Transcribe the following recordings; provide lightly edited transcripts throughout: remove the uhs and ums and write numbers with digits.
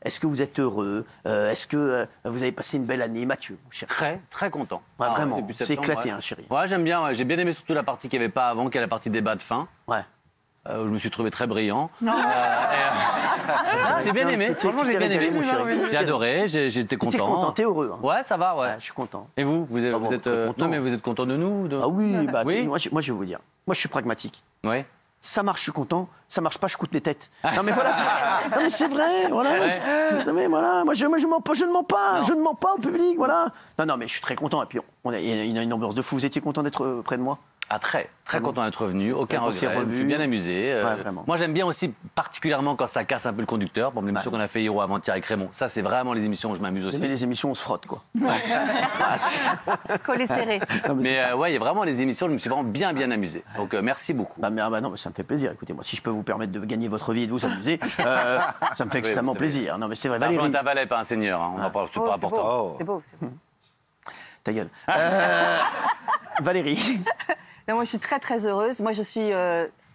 Est-ce que vous êtes heureux? Est-ce que vous avez passé une belle année, Mathieu, mon chéri? Très, très content. Ouais, vraiment, depuis c'est septembre, éclaté, ouais. hein, chéri. Ouais, j'aime bien. Ouais. J'ai bien aimé surtout la partie qu'il n'y avait pas avant, qui est la partie débat de fin. Ouais. Je me suis trouvé très brillant. J'ai bien aimé. Franchement, j'ai bien aimé, mon chéri. J'ai adoré, j'étais content. T'es content, t'es heureux. Hein. Ouais, ça va, ouais. Je suis content. Et vous êtes, bon, êtes très content. non, mais vous êtes content de nous Ah oui, bah, Oui. moi, je vais vous dire. Moi, je suis pragmatique. Oui. Ça marche, je suis content. Ça marche pas, je coûte les têtes. Non mais voilà, non, mais c'est vrai, voilà. Ouais. Vous savez, voilà. Moi, je ne mens pas au public, voilà. Non, mais je suis très content. Et puis, il y a une ambiance de fou. Vous étiez content d'être près de moi? Ah, très content d'être revenu, aucun On s'est regret, je me suis revus. bien amusé. Ouais, vraiment. Moi, j'aime bien aussi particulièrement quand ça casse un peu le conducteur. Bon, l'émission qu'on a fait Héros avant-hier avec Raymond, ça, c'est vraiment les émissions où je m'amuse aussi. Mais les émissions, on se frotte, quoi. Ah, c'est ça. Collé serré. Non, mais c'est Mais ça. ouais, il y a vraiment les émissions, je me suis vraiment bien amusé. Donc, merci beaucoup. Bah, non, mais ça me fait plaisir. Écoutez, moi, si je peux vous permettre de gagner votre vie et de vous amuser, ça me fait extrêmement vous savez. plaisir. Non, mais c'est vrai, L'argent Valérie. est un valet, pas un seigneur. Hein. On en parle, c'est pas important. C'est beau, c'est beau. Ta gueule. Valérie, Non, moi, je suis très, très heureuse. Moi, je suis...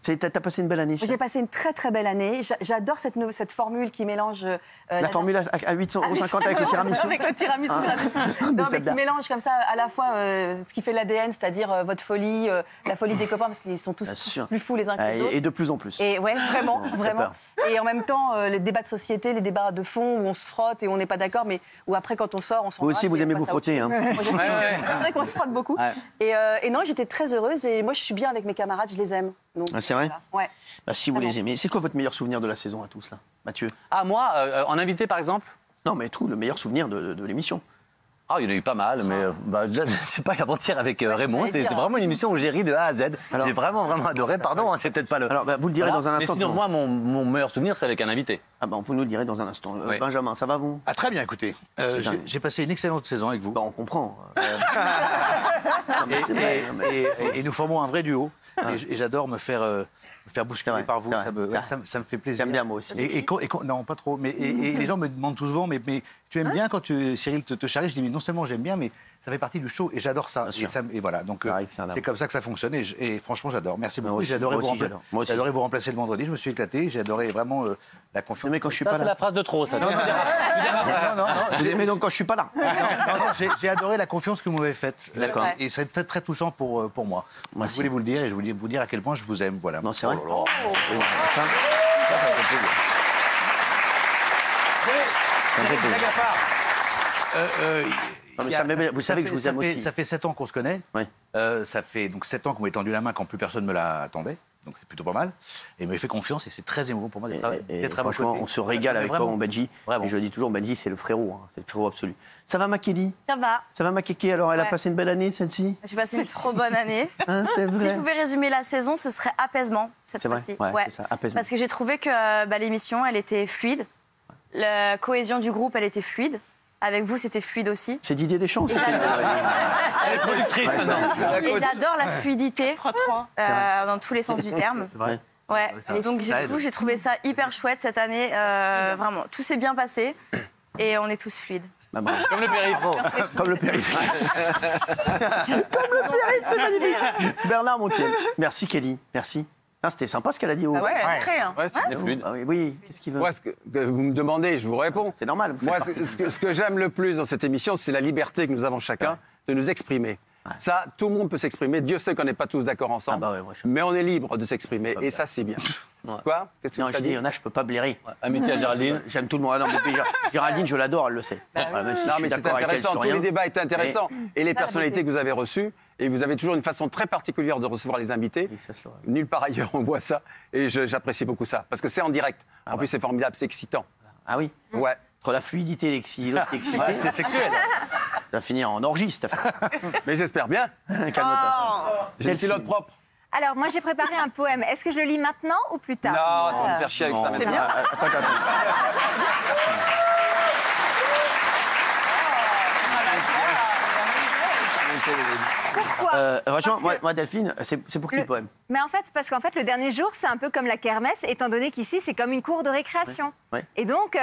t'as passé une belle année. J'ai passé une très, très belle année. J'adore cette formule qui mélange... La formule à 850 avec le tiramisu. Avec le tiramisu. Non, mais qui mélange comme ça à la fois ce qui fait l'ADN, c'est-à-dire votre folie, la folie des copains, parce qu'ils sont tous plus fous les uns que les autres. Et de plus en plus. Et ouais, vraiment, vraiment. peur. Et en même temps, les débats de société, les débats de fond où on se frotte et on n'est pas d'accord, mais où après, quand on sort, on s'embrasse. Vous aussi, vous et on aimez passe vous à autre frotter. chose. Hein. Moi, c'est vrai qu'on se frotte beaucoup. Ouais. Et non, j'étais très heureuse et moi, je suis bien avec mes camarades, je les aime. Donc, Ah, c'est vrai? voilà. Ouais. Bah, si vous Vraiment. les aimez. C'est quoi votre meilleur souvenir de la saison à tous, là, Mathieu? Ah, moi, en invité, par exemple? Non, mais tout, le meilleur souvenir de l'émission. Ah, il y en a eu pas mal, mais déjà, je sais pas, avant-hier avec Raymond, j'allais c'est dire. vraiment une émission où j'ai ri de A à Z. J'ai vraiment adoré. Pardon, hein, c'est peut-être pas le... Alors, bah, vous le direz dans un Mais instant. sinon, moi, mon meilleur souvenir, c'est avec un invité. Ah, bah, vous nous le direz dans un instant. Oui. Benjamin, ça va, vous? Ah, très bien, écoutez. J'ai passé une excellente saison avec vous. Bah, on comprend. Non, mais c'est vrai, non, mais- Et nous formons un vrai duo. Et j'adore me faire bousculer vrai, par vous. c'est vrai, Ça me fait plaisir. J'aime bien, moi aussi. Non, pas trop. Mais et les gens me demandent tout souvent, mais tu aimes bien quand Cyril te charrie? Je dis, mais non seulement j'aime bien, mais ça fait partie du show et j'adore ça. sûr. Et voilà, donc C'est vrai que c'est un c'est comme ça que ça fonctionne. Et franchement, j'adore. Merci beaucoup. aussi, J'ai adoré moi aussi, vous j'adore. Moi aussi. j'ai adoré vous remplacer le vendredi. Je me suis éclaté. J'ai adoré vraiment la confiance. Non, mais quand je suis Ça, pas c'est là. la phrase de trop, ça. Non, Vous aimez donc quand je suis pas là. j'ai adoré la confiance que vous m'avez faite. D'accord. Et c'est très, très touchant pour moi. Moi Je aussi. voulais vous le dire et je voulais vous dire à quel point je vous aime. Voilà. Non, c'est vrai. Oh. Oui, ça me fait plaisir. Ça me fait plaisir. Blague à part. Non, mais ça me met- vous savez que je vous aime aussi. Ça fait 7 ans qu'on se connaît. Oui. Ça fait donc 7 ans qu'on m'a tendu la main quand plus personne ne me l'attendait. Donc c'est plutôt pas mal. Et il m'a fait confiance et c'est très émouvant pour moi d'être Et à vos franchement, côtés. on se régale avec toi, Vraiment. mon Benji. Vraiment. Et je le dis toujours, Benji, c'est le frérot. Hein. C'est le frérot absolu. Ça va, ma Kelly? Ça va. Ça va, ma Kéké? Alors, elle a Ouais. passé une belle année, celle-ci? J'ai passé une trop bonne année. Hein, c'est vrai. Si je pouvais résumer la saison, ce serait apaisement cette C'est vrai. fois-ci. Ouais, c'est ça, apaisement. Parce que j'ai trouvé que l'émission, elle était fluide. La cohésion du groupe, elle était fluide. Avec vous, c'était fluide aussi. C'est Didier Deschamps, c'est J'adore. Elle est productrice Ouais, maintenant. Et j'adore la fluidité dans tous les sens du terme. C'est vrai. Ouais. ça- Donc ça aide. j'ai trouvé ça hyper chouette cette année. Vraiment, tout s'est bien passé et on est tous fluides. Bah, bravo. Comme le périph'. Comme le périph'. Comme le périph', c'est magnifique. Bernard Montiel. Merci, Kelly. Merci. Ah, c'était sympa ce qu'elle a dit. Ah ouais, très. Hein. Ouais, c'est Fluide. Ah oui, oui. Qu'est-ce qu'il veut? Moi, ce que vous me demandez, je vous réponds. C'est normal. vous Moi, faites partie. ce que j'aime le plus dans cette émission, c'est la liberté que nous avons chacun de nous exprimer. Ça, tout le monde peut s'exprimer. Dieu sait qu'on n'est pas tous d'accord ensemble. Ah bah ouais, moi, je- Mais on est libre de s'exprimer. Et ça, c'est bien. Quoi? Qu'est-ce que Non, tu je as dis, il dit? y en a, je peux pas blairer. Amitié à Géraldine. J'aime tout le monde. Ah non, mais puis, Géraldine, je l'adore, elle le sait. Voilà, même si Non, je mais suis c'est d'accord avec elle intéressant. sur Tous rien. les débats étaient intéressants. Et les la personnalités beauté. que vous avez reçues. Et vous avez toujours une façon très particulière de recevoir les invités. Oui, ça se l'aurait. Nulle part ailleurs, on voit ça. Et j'apprécie beaucoup ça. Parce que c'est en direct. En plus, c'est formidable, c'est excitant. Ah oui. Ouais. Entre la fluidité et l'excité, Ouais, c'est sexuel. ça va finir en orgie, cette affaire. Mais j'espère bien. Calme-toi. J'ai le pilote propre. Alors, moi, j'ai préparé un poème. Est-ce que je le lis maintenant ou plus tard? Non, tu vas me faire chier avec ça maintenant. bien. Attends. Pourquoi? Franchement, Parce que moi, Delphine, c'est pour qui le poème? Mais en fait, parce qu'en fait, le dernier jour, c'est un peu comme la kermesse, étant donné qu'ici, c'est comme une cour de récréation. Ouais. Et donc, Vous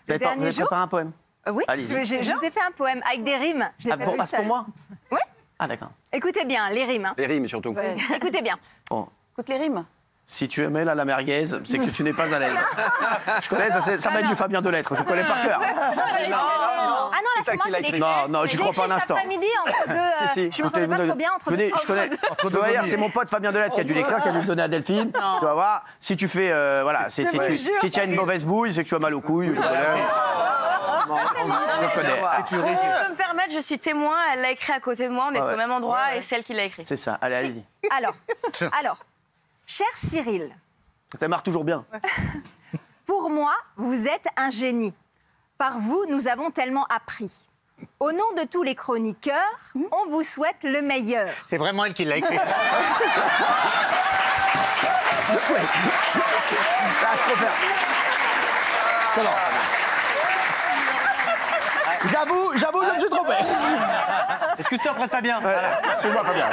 le avez dernier jour... préparé un poème? Oui, Allez-y. je vous ai fait un poème avec des rimes. Je l'ai Ah, fait pour, toute c'est pour seule. moi? Oui. Ah, d'accord. Écoutez bien, les rimes. Hein. Les rimes surtout. Écoutez bien. Bon. Écoute les rimes. Si tu aimais la merguez, c'est que tu n'es pas à l'aise. Je connais, ça va être du Fabien Delettre, je connais par cœur. Ah non, là, c'est moi qui l'ai écrit. Non, j'y crois pas un instant. Cet après-midi, entre deux... Je me sentais pas trop bien entre deux... Je connais. D'ailleurs, c'est mon pote Fabien Delettre qui a dû l'écrire, qui a dû le donner à Delphine. Tu vas voir, si tu fais... voilà, si tu as une mauvaise bouille, c'est que tu as mal aux couilles. Je connais. Si je peux me permettre, je suis témoin, elle l'a écrit à côté de moi, on est au même endroit et c'est elle qui l'a écrit. C'est ça, allez-y. Alors, cher Cyril. Ça démarre toujours bien. Pour moi, vous êtes un génie. Par vous, nous avons tellement appris. Au nom de tous les chroniqueurs, on vous souhaite le meilleur. C'est vraiment elle qui l'a écrit. Là, je préfère. C'est bon. J'avoue, je me suis trompé. Est-ce que tu en prêtes Fabien? C'est moi, Fabien.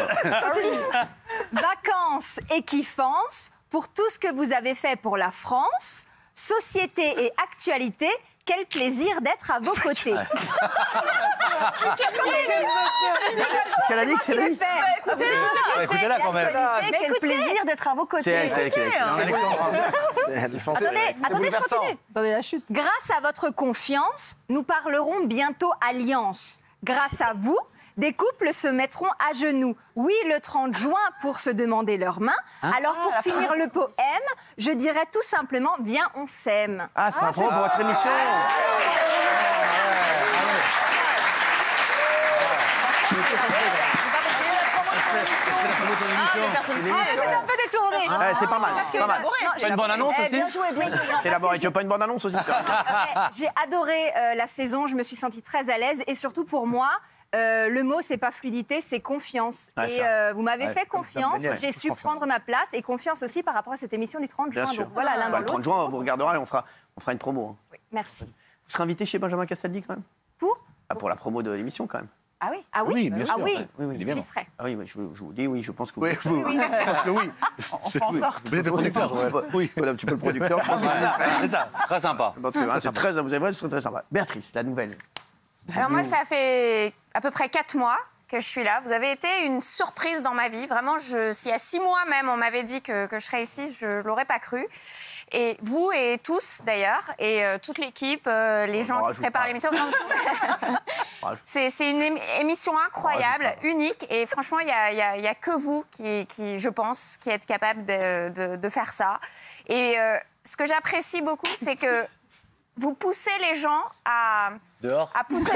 Vacances et kiffance pour tout ce que vous avez fait pour la France, société et actualité. Quel plaisir d'être à vos côtés. Parce qu'elle a dit que c'est lui. Écoutez-la quand même. Quel plaisir d'être à vos côtés. C'est elle qui l'a écrit. Attendez, je continue. Attendez la chute. Grâce à votre confiance, nous parlerons bientôt alliance. Grâce à vous, des couples se mettront à genoux. Oui, le 30 juin pour se demander leurs mains. Alors pour finir le poème, je dirais tout simplement « Viens, on s'aime ». Ah, c'est pas pour votre émission. C'est un peu détourné. C'est pas mal, c'est pas mal. C'est une bonne annonce aussi. Bien joué, bien joué. Et d'abord, tu veux pas une bonne annonce aussi? J'ai adoré la saison, je me suis sentie très à l'aise et surtout pour moi, le mot c'est pas fluidité, c'est confiance. Ouais, et vous m'avez fait confiance, j'ai su prendre ma place et confiance aussi par rapport à cette émission du 30 juin. Bien sûr. Donc voilà, l'un dans Le 30 l'autre. juin, vous regarderez, on fera une promo. Oui, merci. Vous serez invité chez Benjamin Castaldi quand même? Pour Pour la promo de l'émission quand même. Ah oui. Ah oui, Oui, bien sûr. Ah oui, Oui, j'y serai. Ah oui, je vous dis oui, je pense que Oui, je pense que oui. On fait en sorte. Vous êtes le producteur. Oui, voilà un petit peu le producteur. C'est ça. Très sympa. Parce que c'est très, vous avez vrai, c'est très sympa. Béatrice, la nouvelle. Alors moi, ça fait à peu près 4 mois que je suis là. Vous avez été une surprise dans ma vie. Vraiment, s'il y a 6 mois même, on m'avait dit que je serais ici, je ne l'aurais pas cru. Et vous et tous, d'ailleurs, et toute l'équipe, les gens qui préparent l'émission. C'est une émission incroyable, unique. Et franchement, il n'y a que vous qui, je pense, qui êtes capable de faire ça. Et ce que j'apprécie beaucoup, c'est que vous poussez les gens à... Dehors. À pousser...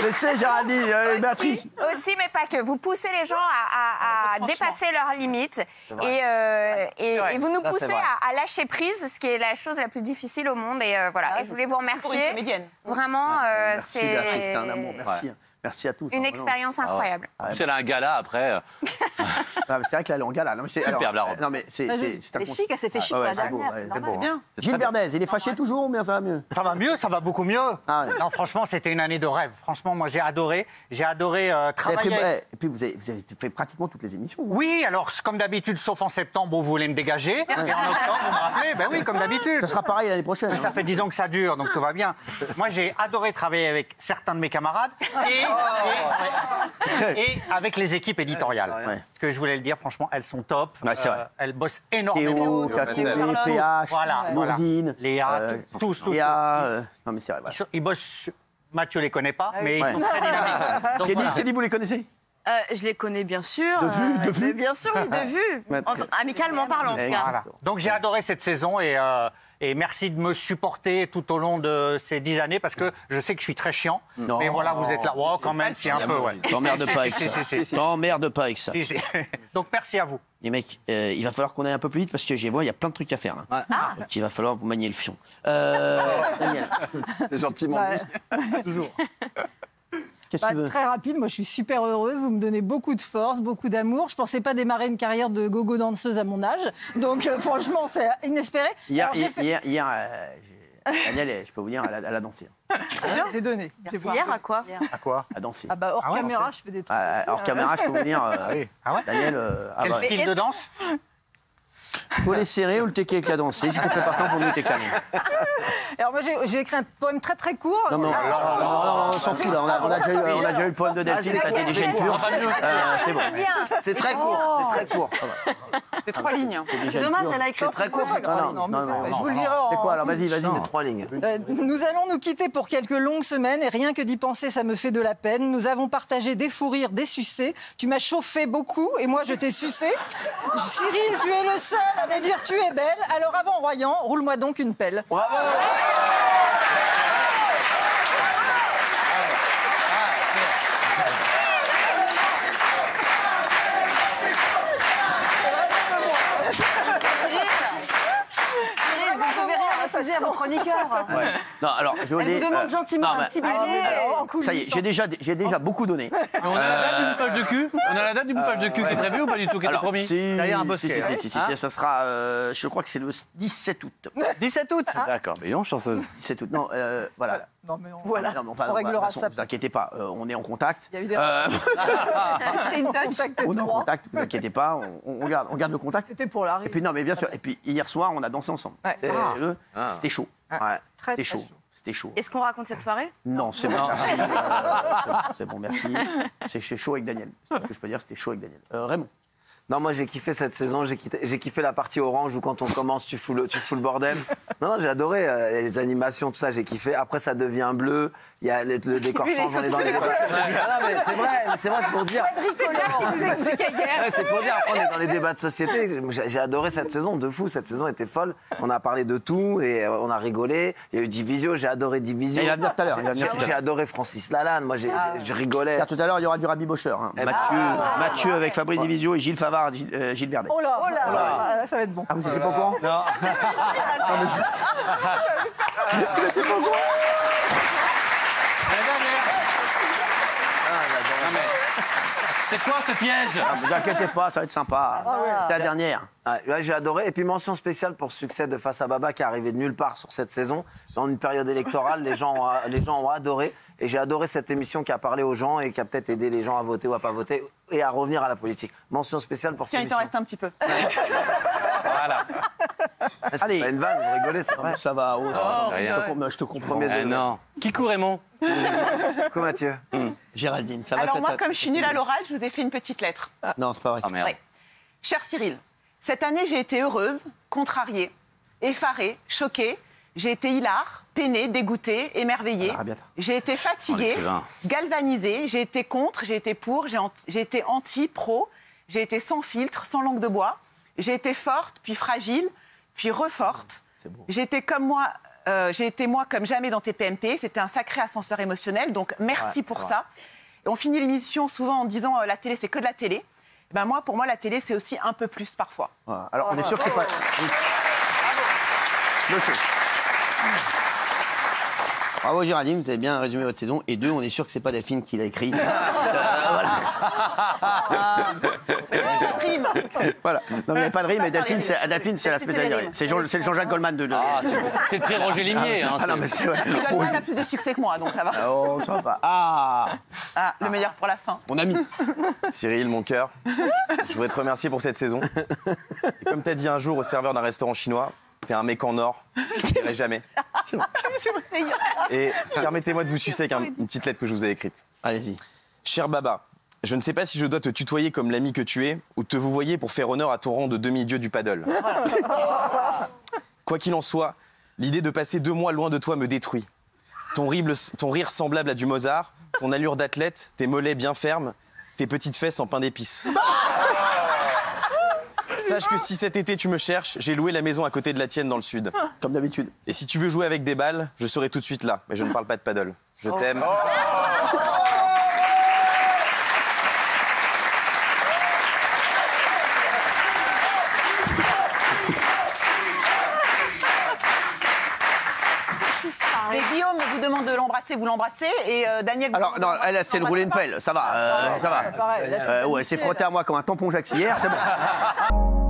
Je sais, Géraldine, Béatrice. Aussi, mais pas que. Vous poussez les gens à dépasser leurs limites et vous nous poussez à lâcher prise, ce qui est la chose la plus difficile au monde. Et voilà, et je voulais vous remercier. Vraiment, Merci, Béatrice, c'est un amour, merci. Merci à tous. Une expérience incroyable. C'est là un gala après. C'est vrai que là, elle est en gala. Superbe, la robe. Non, mais c'est un Les chic, elle s'est fait chic. c'est beau. C'est normal. Gilles Verdez, il est fâché toujours, mais ça va mieux. Ça va mieux, ça va beaucoup mieux. Ah ouais. Non, franchement, c'était une année de rêve. Franchement, moi, j'ai adoré travailler. Et puis, vous avez fait pratiquement toutes les émissions. Oui, alors, comme d'habitude, sauf en septembre où vous voulez me dégager. Et en octobre, vous me rappelez. Ben oui, comme d'abord. Ça sera pareil l'année prochaine. Mais ça fait 10 ans que ça dure, donc tout va bien. Moi, j'ai adoré travailler avec certains de mes camarades et avec les équipes éditoriales. Ouais. Ce que je voulais le dire, franchement, elles sont top. Ouais, c'est vrai. Elles bossent énormément. Théo, KTV, PH, Voilà, Nourdine, Léa, tous. Léa, non mais c'est vrai. Voilà. Ils bossent. Mathieu les connaît pas, mais Ouais. ils sont très dynamiques. Donc, voilà. Kelly, vous les connaissez? Je les connais bien sûr. De vue Bien sûr, oui, de vue. Ouais, Amicalement parlant, en tout cas. Voilà. Donc j'ai adoré cette saison et merci de me supporter tout au long de ces 10 années parce que je sais que je suis très chiant. Non. Mais voilà, vous êtes là. Wow, quand même, c'est un peu, ouais. T'emmerdes pas avec ça. T'emmerdes pas avec ça. Donc merci à vous. Les mecs, il va falloir qu'on aille un peu plus vite parce que je vois, il y a plein de trucs à faire. Là. Donc il va falloir vous manier le fion. Daniel. C'est gentiment dit. Toujours. Qu'est-ce que tu veux? Très rapide, moi je suis super heureuse, vous me donnez beaucoup de force, beaucoup d'amour. Je pensais pas démarrer une carrière de gogo danseuse à mon âge, donc franchement c'est inespéré. Hier, Daniel, je peux vous dire, elle a dansé. J'ai donné. Hier, à quoi? À quoi? À danser. Ah bah hors ouais, caméra, je fais des trucs. Hors caméra, je peux vous dire, Ah ouais. Daniel... Quel style de danse? Faut les serrer ou le tequer avec la dansée. Si t'es pas partant pour nous, t'es calme. Alors moi, j'ai écrit un poème très très court. Non, on s'en fout, là. On a déjà eu le poème de Delphine, ça a été des gènes purs. C'est bon. C'est très court, c'est très court. C'est 3 lignes. C'est dommage, elle a écrit. C'est très court, c'est Non. Je vous le dirai C'est quoi, alors vas-y. C'est 3 lignes. Nous allons nous quitter pour quelques longues semaines et rien que d'y penser, ça me fait de la peine. Nous avons partagé des fous rires, des sucés. Tu m'as chauffé beaucoup et moi je t'ai sucé. Cyril, tu es le seul à me dire tu es belle. Alors avant Royan, roule-moi donc une pelle. Bravo. À mon chroniqueur. Ouais. Non, alors, je Elle vous demande gentiment un petit baiser. Ça y est, j'ai déjà beaucoup donné. On a la date du bouffage de cul On a la date du bouffage de cul qui est prévue ou pas du tout, qui était promis? Derrière un bosquet. Si, ça sera, je crois que c'est le 17 août. 17 août. D'accord, mais non, chanceuse. 17 août, non, voilà. Non, mais Voilà. On réglera ça. Ne vous inquiétez pas, on est en contact. Il y a eu des on est en contact, ne vous inquiétez pas, on garde le contact. C'était pour la Et puis non, mais bien sûr. Et puis hier soir, on a dansé ensemble. C'était chaud. C'était chaud. C'était chaud. Est-ce qu'on raconte cette soirée? Non, c'est bon. Merci. C'est bon, merci. C'est chaud avec Daniel. C'est ce que je peux dire, c'était chaud avec Daniel. Raymond. Non, moi j'ai kiffé cette saison, j'ai kiffé la partie orange où quand on commence tu fous le bordel. Non, j'ai adoré les animations, tout ça, j'ai kiffé. Après ça devient bleu, il y a le décor change, on est dans les... Non, mais c'est vrai, c'est pour dire. C'est pour dire, après on est dans les débats de société. J'ai adoré cette saison, de fou, cette saison était folle. On a parlé de tout et on a rigolé. Il y a eu Division, j'ai adoré Division. Il va venir tout à l'heure. J'ai adoré Francis Lalanne, moi je rigolais. Tout à l'heure, il y aura du Rabbi Bocher. Mathieu avec Fabrice Division et Gilles Favard. Gilles Verdet. Oh là, ça va être bon. Ah, vous êtes pas au courant? Non. C'est quoi ce piège? Ne vous inquiétez pas, ça va être sympa. C'est la dernière. Ouais, j'ai adoré. Et puis mention spéciale pour ce succès de Face à Baba qui est arrivé de nulle part sur cette saison. Dans une période électorale, les gens ont adoré. Et j'ai adoré cette émission qui a parlé aux gens et qui a peut-être aidé les gens à voter ou à pas voter et à revenir à la politique. Mention spéciale pour cette émission. Il t'en reste un petit peu. Voilà. C'est pas une vanne, vous rigolez, c'est vrai. Ça va, je te comprends. Non. Qui court, Raymond? Quoi, Mathieu? Géraldine, ça va? Alors moi, comme je suis nulle à l'oral, je vous ai fait une petite lettre. Non, c'est pas vrai. Ah merde. Ouais. Cher Cyril, cette année, j'ai été heureuse, contrariée, effarée, choquée. J'ai été hilar, peinée, dégoûtée, émerveillée. J'ai été fatiguée, galvanisée. J'ai été contre, j'ai été pour, j'ai été anti, pro. J'ai été sans filtre, sans langue de bois. J'ai été forte, puis fragile, puis reforte. J'ai été moi comme jamais dans tes PMP. C'était un sacré ascenseur émotionnel. Donc merci pour ça. Et on finit l'émission souvent en disant la télé, c'est que de la télé. Ben moi, pour moi, la télé, c'est aussi un peu plus parfois. Voilà. Alors on est sûr que c'est pas. Bravo Géraldine, vous avez bien résumé votre saison. Et 2, on est sûr que c'est pas Delphine qui l'a écrit. Voilà. Voilà. Non, mais il n'y a pas de rime. Et Delphine, c'est la spécialité. C'est le Jean-Jacques Goldman de. C'est le prix Roger Limier. Ah non, mais c'est vrai. Goldman a plus de succès que moi, donc ça va. Oh, ça va. Le meilleur pour la fin. Mon ami. Cyril, mon cœur, je voudrais te remercier pour cette saison. Et comme tu as dit un jour au serveur d'un restaurant chinois, t'es un mec en or, je ne dirai jamais. C'est bon. Et permettez-moi de vous sucer avec une petite lettre que je vous ai écrite. Allez-y. Cher Baba, je ne sais pas si je dois te tutoyer comme l'ami que tu es ou te vouvoyer pour faire honneur à ton rang de demi-dieu du paddle. Quoi qu'il en soit, l'idée de passer 2 mois loin de toi me détruit. Ton rire semblable à du Mozart, ton allure d'athlète, tes mollets bien fermes, tes petites fesses en pain d'épices. Sache que si cet été tu me cherches, j'ai loué la maison à côté de la tienne dans le sud. Comme d'habitude. Et si tu veux jouer avec des balles, je serai tout de suite là. Mais je ne parle pas de paddle. Je t'aime. Mais Guillaume vous demande de l'embrasser, vous l'embrassez. Et Daniel vous Alors, non, elle s'est roulée une pelle. Ça va. Ça va. Ouais, elle s'est frottée à moi comme un tampon Jacques hier. C'est bon.